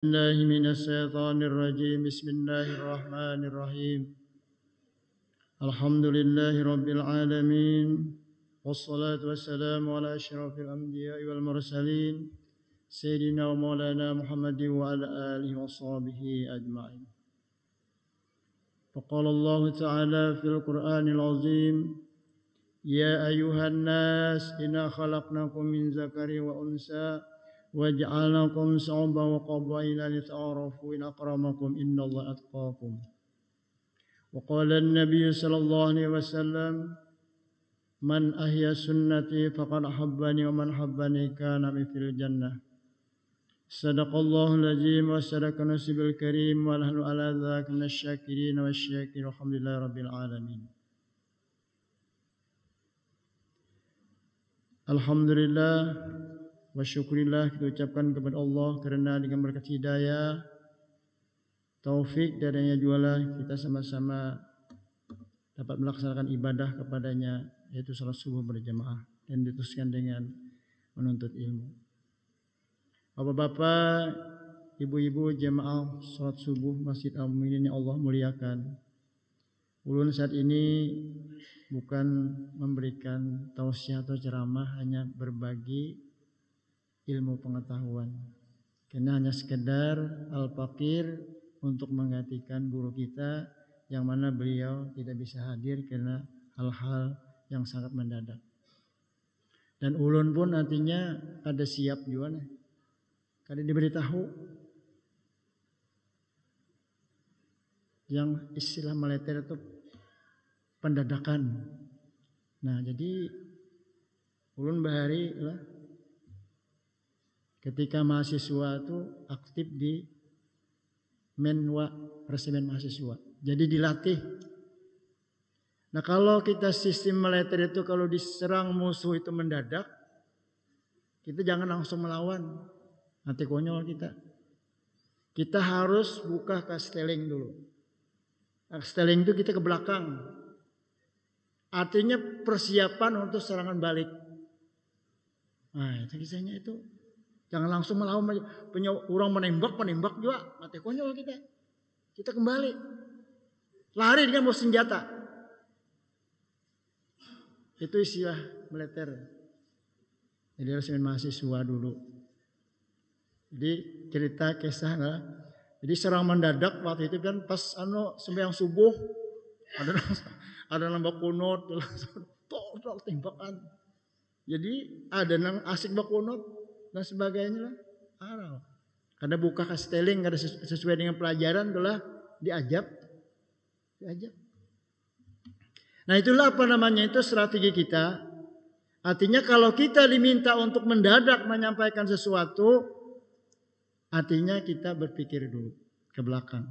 الله من الشيطان الرجيم. بسم الله الرحمن الرحيم. الحمد لله رب العالمين، والصلاة والسلام على أشرف الأنبياء والمرسلين سيدنا ومولانا محمد وعلى آله وصحبه أجمعين. فقال الله تعالى في القرآن العظيم: يا أيها الناس إنا خلقناكم من ذكر وأنثى وجعلناكم شعوبا وقبائل لتعارفوا إن أكرمكم إن الله أتقاكم. وقال النبي صلى الله عليه وسلم: من أحيا سنتي فقد أحبني ومن أحبني كان في الجنة. صدق الله العظيم وصدق النبي الكريم ونحن على ذلك من الشاكرين والشاكرين والحمد لله رب العالمين. Alhamdulillah wa syukurillah, kita ucapkan kepada Allah kerana dengan berkat hidayah, taufik darinya jualah kita sama-sama dapat melaksanakan ibadah kepadanya, yaitu salat subuh berjamaah dan diteruskan dengan menuntut ilmu. Bapak-bapak, ibu-ibu jemaah salat subuh Masjid Al-Mu'minin yang Allah muliakan, ulun saat ini bukan memberikan tausiah atau ceramah, hanya berbagi ilmu pengetahuan. Karena hanya sekedar al-faqir untuk menggantikan guru kita yang mana beliau tidak bisa hadir karena hal-hal yang sangat mendadak. Dan ulun pun nantinya ada siap juga nih. Kada diberitahu yang istilah meleter itu pendadakan. Nah, jadi ulun bahari lah ketika mahasiswa itu aktif di menwa resimen mahasiswa. Jadi dilatih. Nah, kalau kita sistem militer itu kalau diserang musuh itu mendadak, kita jangan langsung melawan. Nanti konyol kita. Kita harus buka kasteling dulu. Kasteling itu kita ke belakang. Artinya persiapan untuk serangan balik. Nah, itu kisahnya itu. Jangan langsung melawan, punya orang menembak juga, mati konyol kita. Kita kembali. Lari dengan bawa senjata. Itu istilah militer. Jadi harus mahasiswa dulu. Jadi cerita kisah lah. Jadi serang mendadak waktu itu kan pas sembahyang subuh ada nambah kunut, tok tembakan. Jadi ada nang asik bakunut dan sebagainya lah. Karena buka kasteling kada sesuai dengan pelajaran telah diajab. Nah, itulah apa namanya itu strategi kita. Artinya kalau kita diminta untuk mendadak menyampaikan sesuatu, artinya kita berpikir dulu ke belakang.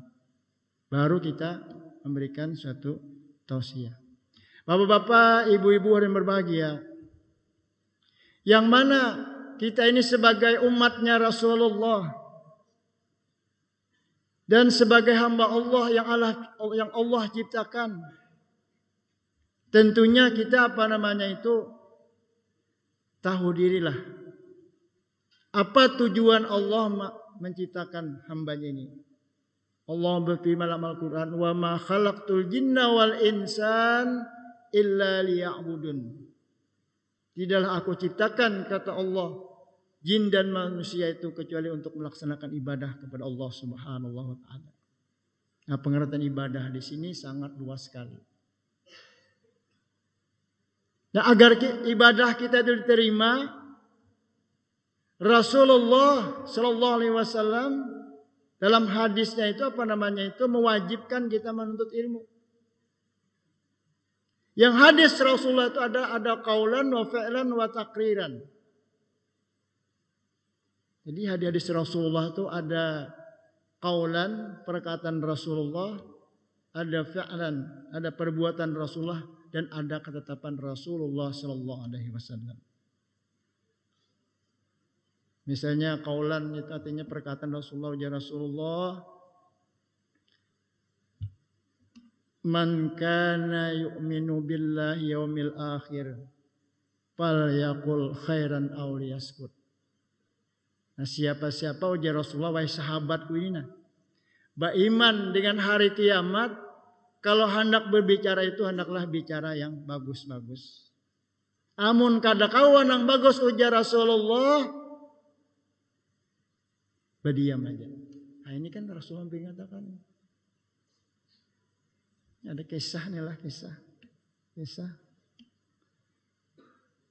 Baru kita memberikan suatu tausiah. Bapak-bapak, ibu-ibu yang berbahagia, yang mana kita ini sebagai umatnya Rasulullah dan sebagai hamba Allah yang Allah ciptakan, tentunya kita tahu dirilah apa tujuan Allah menciptakan hambanya ini. Allah berfirman dalam Al-Quran, wa ma khalaqtul jinna wal insan illa liya'budun. Tidaklah aku ciptakan, kata Allah, jin dan manusia itu kecuali untuk melaksanakan ibadah kepada Allah Subhanahu wa taala. Nah, pengertian ibadah di sini sangat luas sekali. Nah, agar ibadah kita itu diterima, Rasulullah sallallahu alaihi wasallam dalam hadisnya itu mewajibkan kita menuntut ilmu. Yang hadis Rasulullah itu ada qaulan wa fi'lan wa taqriran. Jadi hadis Rasulullah itu ada qaulan, perkataan Rasulullah, ada fi'lan, ada perbuatan Rasulullah, dan ada ketetapan Rasulullah sallallahu alaihi wasallam. Misalnya qaulan itu artinya perkataan Rasulullah, ya Rasulullah, man kana yu'minu billahi yaumil akhir falyaqul khairan aw liyaskut. Nah, siapa-siapa ujar Rasulullah, wahai sahabatku ini nah, beriman dengan hari kiamat, kalau hendak berbicara itu hendaklah bicara yang bagus-bagus. Amun kada kawan yang bagus ujar Rasulullah, berdiam aja. Nah, ini kan Rasulullah mengatakan. Ada kisah nih lah, kisah.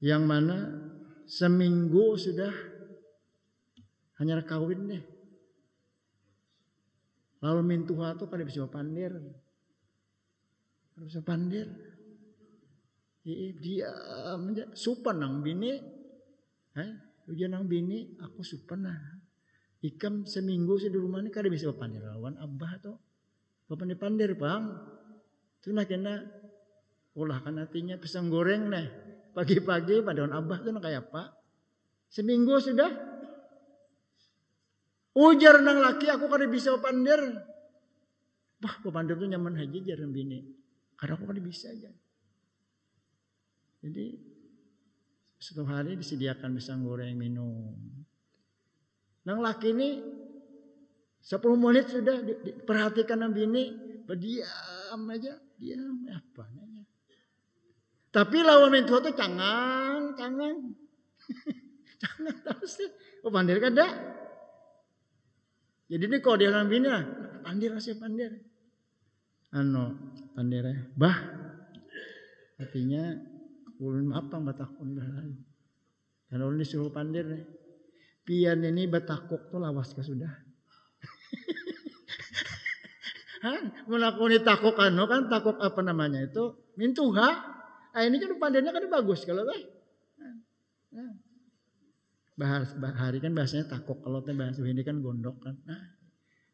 Yang mana seminggu sudah hanya kawin deh. Lalu mintuha tuh kada bisa pandir. Kada bisa pandir. Dia supan nang bini. Ujian nang bini aku supan nah. Ikam seminggu sih di rumah ini kada bisa pandir lawan abah tuh. Bapak pandir bang. Itu nak kena olah kan artinya pisang goreng nih. Pagi-pagi pada abah tuh kayak apa? Seminggu sudah. Ujar nang laki aku kada bisa pandir. Bah, pandir tuh nyaman haji jarang bini. Karena aku kada bisa aja. Jadi satu hari disediakan pisang goreng minum. Nang laki ini 10 menit sudah diperhatikan nang bini, berdiam aja, diam apa nanya. Tapi lawan mentua tuh cangang. Cangang terus sih. Oh pandir kada. Jadi ini kalau dia nang bini lah, pandir rasanya pandir. Pandir bah. Artinya ulun apa batakun dah. Karena ulun disuruh pandir nih. Pian ini batakuk tuh lawas ke sudah. Menakuni takuk kan takuk apa namanya itu mintuha. Ini kan pandirnya kan bagus kalau lah. Hari kan bahasanya takuk, kalau bahasa ini kan gondok kan.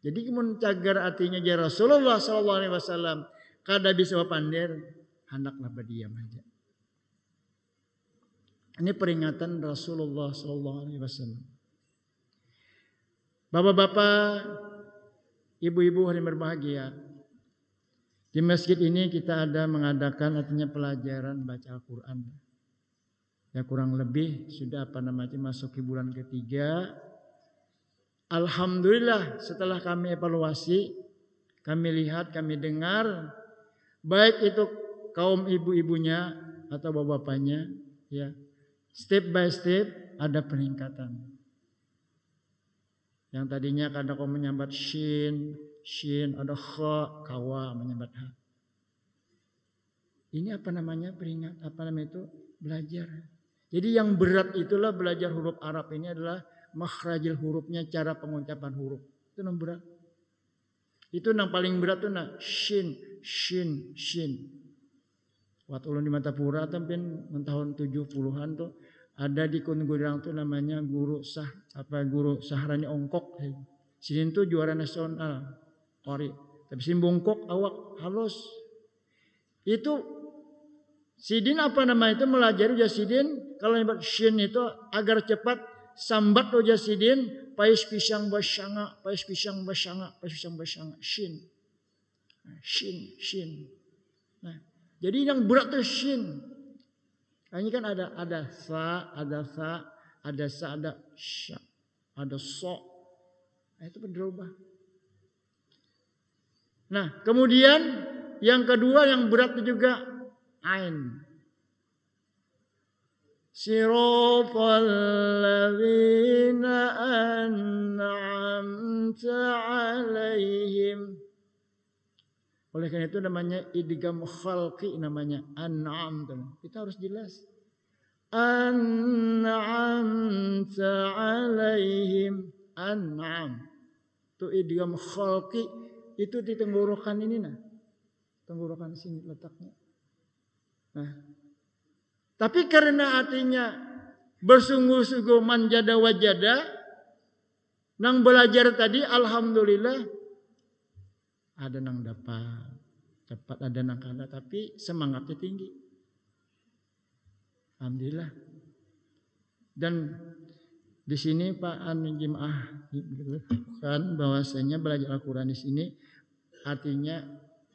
Jadi mun cagar artinya ya Rasulullah SAW kada bisa pandir, hendaklah berdiam aja. Ini peringatan Rasulullah SAW. Bapak-bapak, ibu-ibu hari berbahagia. Di masjid ini kita ada mengadakan artinya pelajaran baca Al-Quran. Ya kurang lebih sudah masuk ke bulan ketiga. Alhamdulillah setelah kami evaluasi, kami lihat, kami dengar, baik itu kaum ibu-ibunya atau bapak-bapaknya, ya step by step ada peningkatan. Yang tadinya kadang kau menyambat shin, ada kha, kawa menyambat ha. Ini peringat, itu belajar. Jadi yang berat itulah belajar huruf Arab ini adalah makhrajil hurufnya, cara pengucapan huruf. Itu yang berat. Itu yang paling berat tuh shin. Waktu ulun di Matapura tampin tahun 70-an tuh ada di Kunggurang tuh namanya guru Sahrani Ongkok. Sidin tuh juara nasional Kori. Tapi Sidin bongkok awak halus. Itu Sidin itu melajari Sidin kalau nyebut shin itu agar cepat sambat Sidin pais pisang basyanga shin. Nah, jadi yang berat tuh shin. Ini kan ada sa, ada sya, ada so. Nah, itu berubah. Nah, kemudian yang kedua yang berat juga ain. Siratal ladzina an'amta 'alaihim. Oleh karena itu namanya idgham khalqi, namanya an'am. Kita harus jelas. An'amta 'alaihim, an'am. Itu idgham khalqi, itu di tenggorokan ini tenggorokan sini letaknya. Nah, tapi karena artinya bersungguh-sungguh manjada wajada, nang belajar tadi alhamdulillah ada nang dapat cepat, ada nang kada, tapi semangatnya tinggi. Alhamdulillah. Dan di sini Pak Jemaah kan bahwasanya belajar Al-Qur'an di sini artinya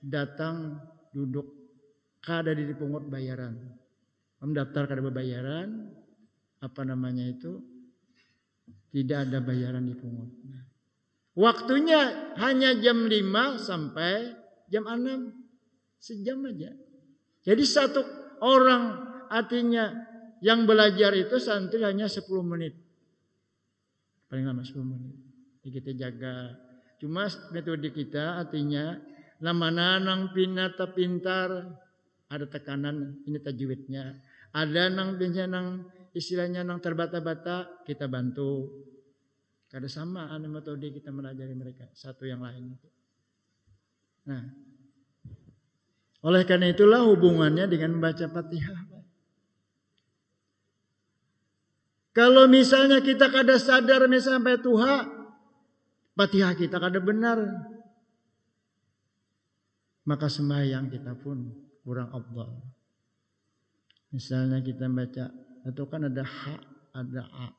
datang duduk kada dipungut bayaran. Mendaftar kada berbayaran, Tidak ada bayaran dipungut. Waktunya hanya jam 5 sampai jam 6. Sejam aja. Jadi satu orang artinya yang belajar itu santri hanya 10 menit. Paling lama 10 menit. Jadi kita jaga. Cuma metode kita artinya namana nang pinata pintar, ada tekanan ini tajwidnya. Ada nang istilahnya nang terbata-bata, kita bantu. Kada sama metode kita melajari mereka satu yang lain itu. Nah, oleh karena itulah hubungannya dengan membaca Fatihah. Kalau misalnya kita kada sadar sampai tuha, Fatihah kita kada benar, maka sembahyang kita pun kurang afdal. Misalnya kita baca, itu kan ada ha, ada a.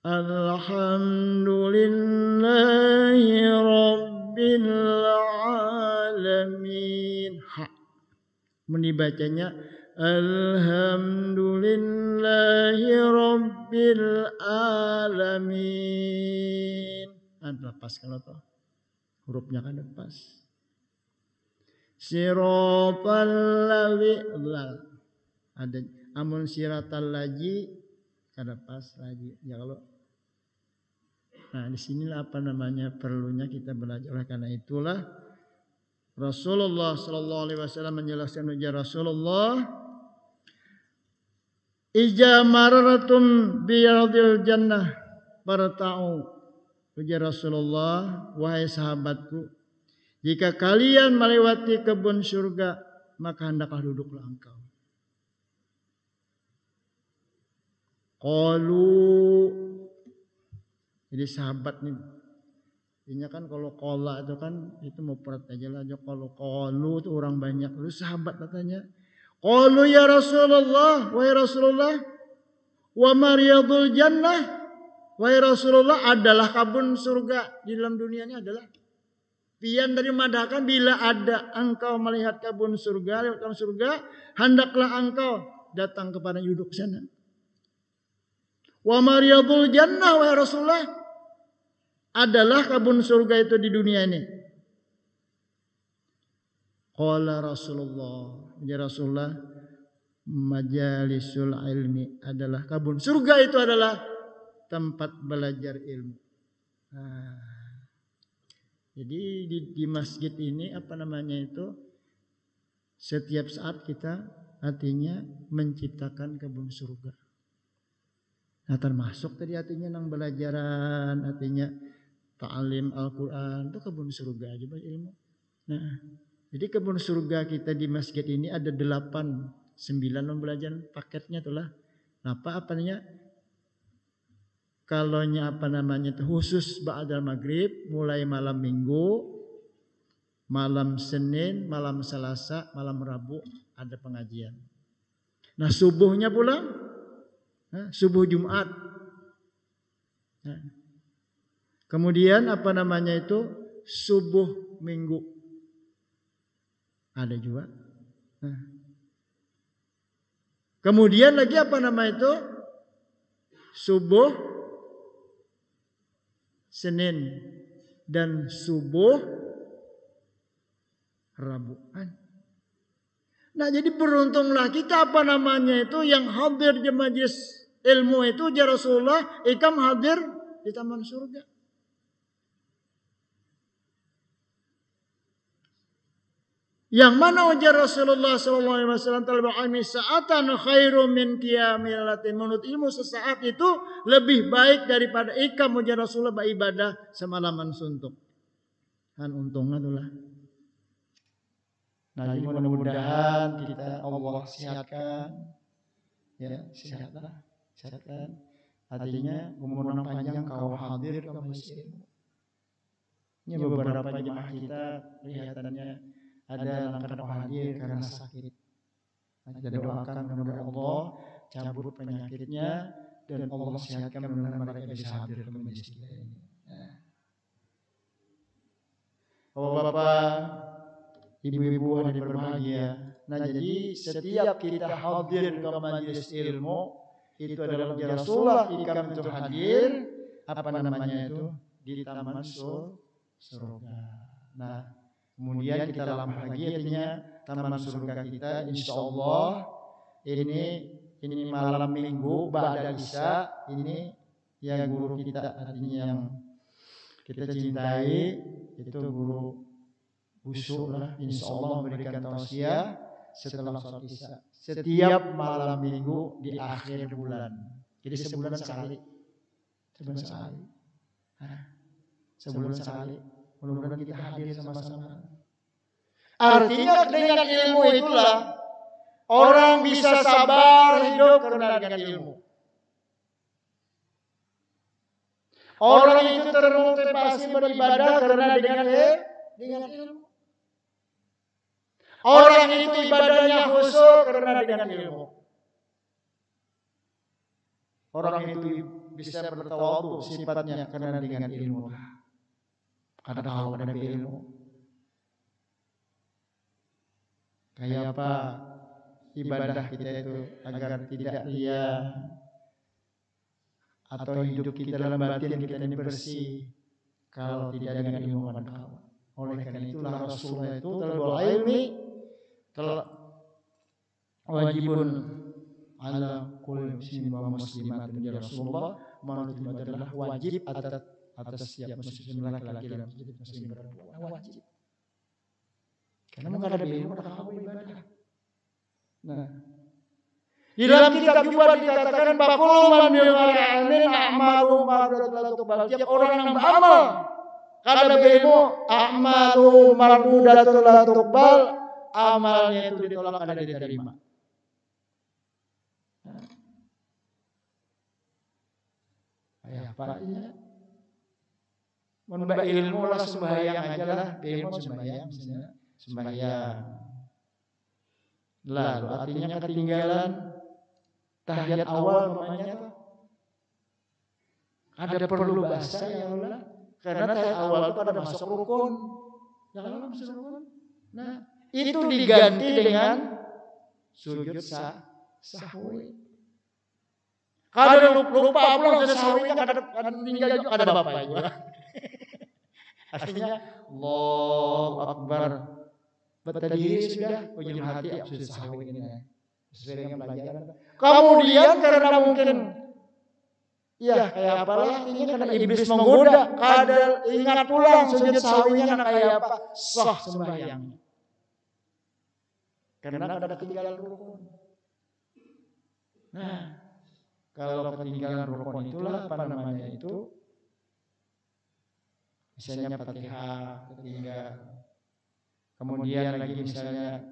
Alhamdulillahi Rabbil Alamin. Ha. Menibacanya Alhamdulillahi Rabbil Alamin. Ada pas kalau toh. Hurufnya kan pas. Siratal ladzina. Ada amun siratal laji kada pas lagi. Ya kalau nah disinilah apa namanya perlunya kita belajar. Oleh karena itulah Rasulullah Sallallahu Alaihi Wasallam menjelaskan ujar Rasulullah, Ija mararatum biyadil jannah farta'u. Ujar Rasulullah, wahai sahabatku, jika kalian melewati kebun surga, maka hendaklah duduklah engkau. Qalu, jadi sahabat nih, ini kan kalau kola itu kan itu mau perat aja lah. Kalau qalu itu orang banyak. Lalu sahabat katanya, qalu ya Rasulullah, wahai Rasulullah, wa mariyadul jannah, wahai Rasulullah, adalah kebun surga di dalam dunia ini adalah. Pian dari madahkan bila ada engkau melihat kebun surga, lewat kebun surga, hendaklah engkau datang kepada duduk sana. Wa mariyadul jannah, wahai Rasulullah, adalah kebun surga itu di dunia ini. Qala Rasulullah, ya Rasulullah, majalisul ilmi adalah kebun surga itu adalah tempat belajar ilmu. Nah, jadi di masjid ini apa namanya itu setiap saat kita artinya menciptakan kebun surga. Nah termasuk tadi artinya nang belajaran artinya ta'lim Al-Quran itu kebun surga aja ilmu. Nah, jadi kebun surga kita di masjid ini ada 8, 9 pembelajaran paketnya itulah. Apa namanya? Kalaunya apa namanya itu khusus ba'dal maghrib mulai malam Minggu, malam Senin, malam Selasa, malam Rabu ada pengajian. Nah subuhnya pula, subuh Jumat. Nah, kemudian apa namanya itu subuh Minggu ada juga. Nah. Kemudian lagi apa nama itu subuh Senin dan subuh Rabuan. Nah jadi beruntunglah kita apa namanya itu yang hadir di majelis ilmu itu ya Rasulullah ikam hadir di taman surga. Yang mana ujar Rasulullah SAW talabul ilmi sa'atan khairu min qiyamil latin. Menurut ilmu sesaat itu lebih baik daripada ikam ujar Rasulullah beribadah semalaman suntuk. Kan untungnya itulah. Nah, jadi mudah-mudahan kita Allah sehatkan. Ya, sehatlah. Sehatkan. Artinya umur panjang kau hadir ke masjid. Ini beberapa jemaah kita kelihatannya ada langkah hadir karena sakit. Kita doakan kepada Allah cabut penyakitnya dan Allah sehatkan mudah-mudahan mereka bisa hadir ke majelis kita ini. Bapak, ibu-ibu hadirin berbahagia. Nah jadi setiap kita hadir ke majelis ilmu itu adalah ya Rasulullah ikam itu hadir apa namanya itu di taman surga. Nah, kemudian kita lambah lagi artinya taman surga kita insyaallah ini malam Minggu ba'da Isya ini ya guru kita artinya yang kita cintai itu guru Busuk lah insyaallah memberikan tausiah setelah sholat Isya setiap malam Minggu di akhir bulan. Jadi sebulan sekali. Sebulan sekali. Mudah-mudahan kita hadir sama-sama. Artinya dengan ilmu itulah orang bisa sabar hidup karena dengan ilmu. Orang itu termotivasi beribadah karena dengan ilmu. Orang itu ibadahnya khusyuk karena dengan ilmu. Orang itu bisa bertawadhu sifatnya karena dengan ilmu. Karena kalau ada ilmu, kayak apa ibadah kita itu agar tidak ria atau hidup kita dalam batin kita ini bersih kalau tidak dengan ilmu pengetahuan. Oleh karena itulah Rasulullah itu talabul ilmi wajibun ala kulli muslimin wa muslimatin ya Rasulullah menurut itu adalah wajib atas setiap muslim laki-laki dan muslim perempuan wajib. Karena enggak ada ilmu maka kamu ibadah. Nah, di dalam kitab juga dikatakan baqul man yu'min a'malu mardudatullahi tiap orang yang beramal kada beilmu a'malu mardudatullahi tuqbal amalnya itu ditolak kada diterima. Ayah apa ya? Mun ilmu lah sembahyang aja lah, ilmu sembahyang misalnya sembahyang. Lalu artinya ketinggalan tahiyat awal namanya tuh. Ada perlu bahasa ya Allah. Karena tahiyat awal itu ada masuk rukun. Jangan masuk rukun. Nah, itu diganti dengan sujud sahwi. Kada lupa pulang sudah sahwinya kada tinggal juga kada bapak juga. Artinya Allahu Akbar. Berdiri sudah ujung hati sudah sahwi ini. Sesuai dengan pelajaran. Kemudian karena mungkin ya kayak apalah ini karena iblis menggoda, kada ingat pulang sujud sahwinya kayak apa? Sah sembahyang. Karena kada ketinggalan rukun. Nah, kalau ketinggalan rukun itulah apa namanya itu? Misalnya Fatihah ketinggalan. Kemudian lagi misalnya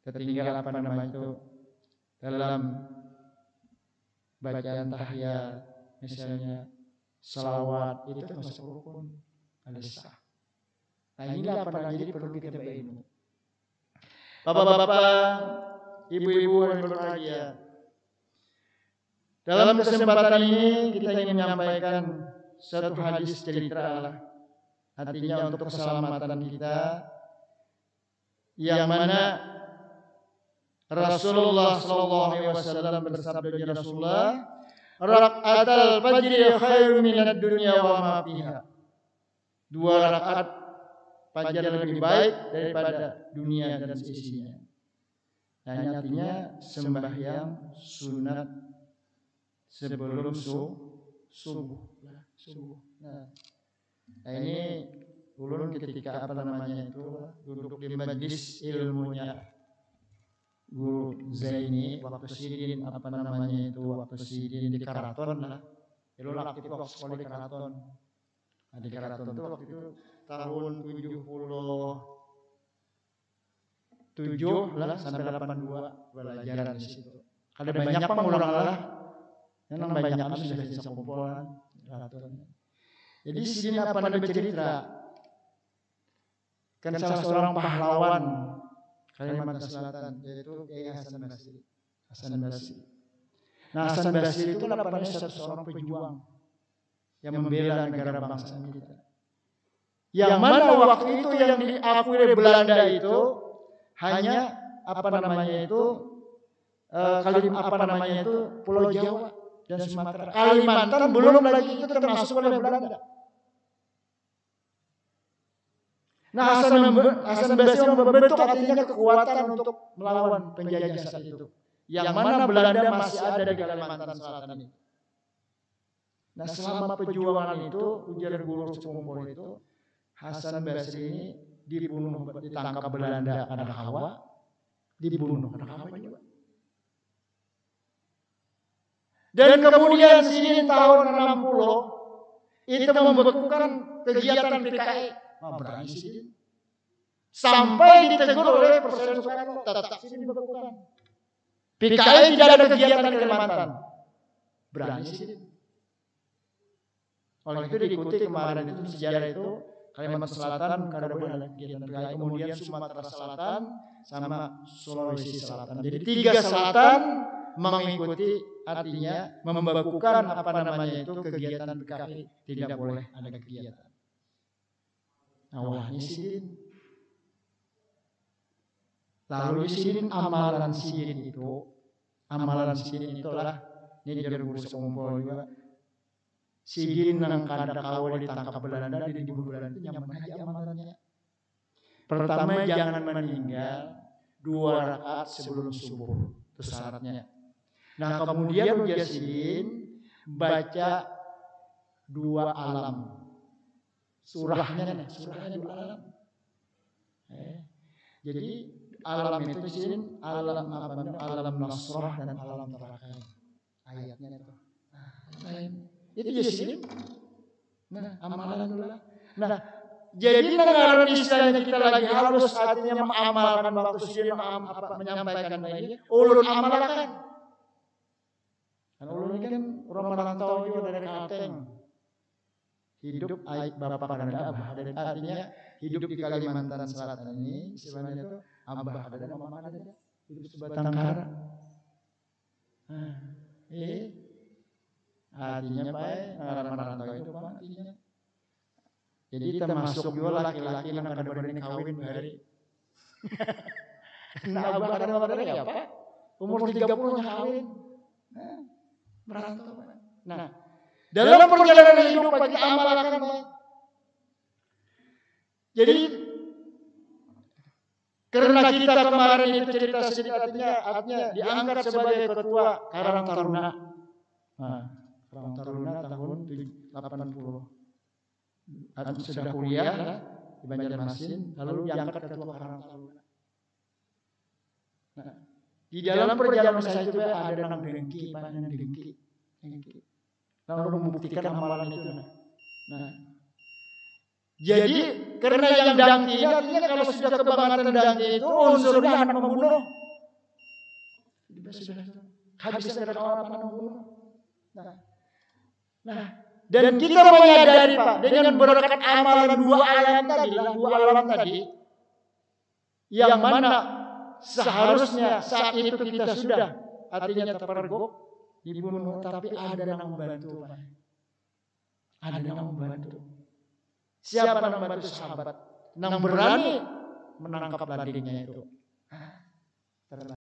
ketinggalan apa namanya itu? Dalam bacaan tahiyat misalnya selawat itu masuk rukun al-sah. Nah inilah apa namanya jadi perlu kita berilmu. Bapak-bapak, ibu-ibu yang berbahagia. Dalam kesempatan ini kita ingin menyampaikan satu hadis cerita Allah. Artinya untuk keselamatan kita yang mana Rasulullah sallallahu alaihi wasallam bersabda ya Rasulullah, "Raka'atul fajri khairun minad dunya wa ma fiha." 2 rakaat fajar lebih baik daripada dunia dan seisinya. Nah, artinya sembahyang sunat sebelum subuh. Nah, ini ulun ketika apa namanya itu duduk di majlis ilmunya Guru Zaini waktu sidin apa namanya itu waktu sidin di Karaton lah. Ulun aktif waktu sekolah di Karaton. Nah, di Karaton itu waktu itu tahun 77 lah sampai 82 belajar di situ. Ada banyak pengulang lah. Yang banyak sudah bisa kumpulan Karaton. Jadi sidin apa namanya bercerita kan salah seorang pahlawan Kalimantan Selatan yaitu Kiai Hasan Basri. Nah, Hasan Basri itu kan apa namanya seorang pejuang yang membela negara bangsa kita. Yang mana waktu itu yang diakui oleh Belanda itu hanya apa namanya itu Pulau Jawa dan Sumatera. Kalimantan belum lagi itu termasuk oleh Belanda. Nah, Hasan Basri membentuk artinya kekuatan untuk melawan penjajah saat itu. Yang mana Belanda masih ada di Kalimantan Selatan ini. Nah, selama perjuangan itu, ujar guru sepumpul itu, Hasan Basri ini ditangkap Belanda Anak Hawa, dibunuh Anak Hawa juga. Dan kemudian sini tahun 60 itu membekukan kegiatan PKI. Berani sih. Sampai ditegur oleh Presiden Soekarno, tetap sini dibekukan. PKI tidak ada kegiatan di Kalimantan. Berani sih. Oleh itu diikuti kemarin itu sejarah itu Kalimantan Selatan kada boleh ada kegiatan PKI. Kemudian Sumatera Selatan sama Sulawesi Selatan. Jadi 3 selatan mengikuti, artinya membekukan kegiatan PKI, tidak boleh ada kegiatan. Awalnya Sidin. Lalu Sidin amalan Sidin itulah ini jadi guru sekumpul juga. Sidin nang kada kawal ditangkap Belanda, dibunuh Belanda itu nyaman aja amalannya. Pertama, jangan meninggal 2 rakaat sebelum subuh, itu syaratnya. Nah, kemudian ujar Sidin baca 2 alam. Surahnya 2 alam. Jadi alam itu Sidin alam Nasrah dan alam Tarakai. Ayatnya itu. Itu ya Sidin. Nah, amalan dulu lah. Nah, jadi negara istilahnya kita lagi halus artinya mengamalkan waktu Sidin menyampaikan ini, ulun amalkan. Kan ulun ini kan orang merantau juga dari Kalteng. Hidup bapak dan abah, artinya hidup di Kalimantan Selatan ini istilahnya itu abah ada dan mama ada, hidup sebatang kara. Artinya merantau itu apa artinya? Jadi kita masuk juga laki-laki yang kada berani kawin hari. Nah, abah kada berani apa? Umur 30 kawin. Merantau. Nah, dalam perjalanan hidup kita amalkan. Jadi karena kita kemarin itu cerita sedikit artinya diangkat sebagai ketua Karang Taruna. Karang Taruna tahun 80. Sudah kuliah di Banjarmasin, lalu diangkat ketua Karang Taruna. Nah, di dalam perjalanan saya itu ada nang dengki. Lalu membuktikan amalan itu. Nah, jadi karena yang dangki artinya kalau sudah kebangatan dangki itu unsurnya anak membunuh. Habis dari apa membunuh. Nah, dan kita menyadari Pak dengan berkat amalan 2 alam tadi, yang mana seharusnya saat itu kita sudah artinya terpergok dibunuh, tapi ada yang membantu Pak. Ada yang membantu. Siapa yang membantu? Sahabat. Yang berani menangkap ladingnya itu.